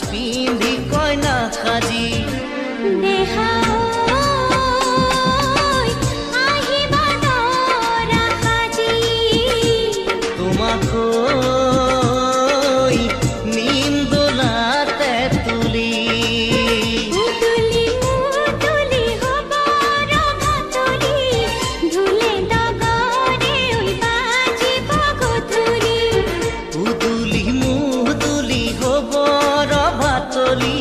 পিন্ধি কইনা সাজি তোমাকৈ নিম দোলাতে তুলি উদুলি মুদুলি হব ৰভাতলি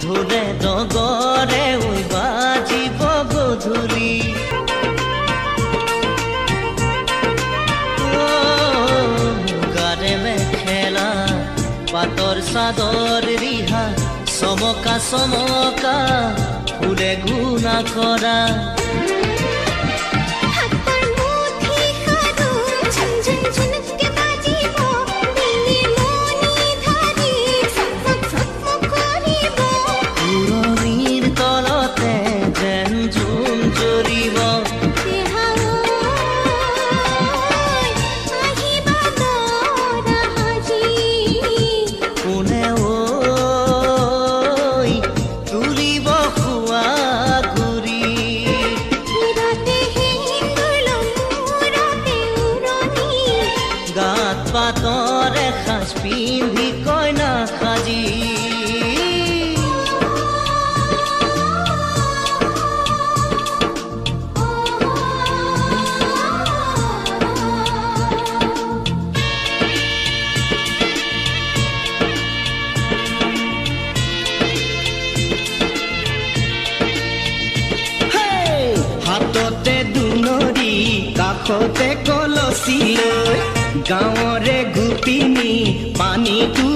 ঢোলে ডগৰে ঐ বাজিব গধূলি গাৰে মেখেলা পাতৰ চাদৰ ৰিহা চমকা চমকা ফুলে গুণা কৰা পুৰণিৰ তলতে যেন জোন জ্বলিব কোনে ঐ তুলিব খোৱা গুৰি গাত পাতৰ এসাঁজ পিন্ধি কইনা সাজি হাততে দুনৰি কাষতে কলচি লৈ গাঁৱৰে গোপিনী পানীটো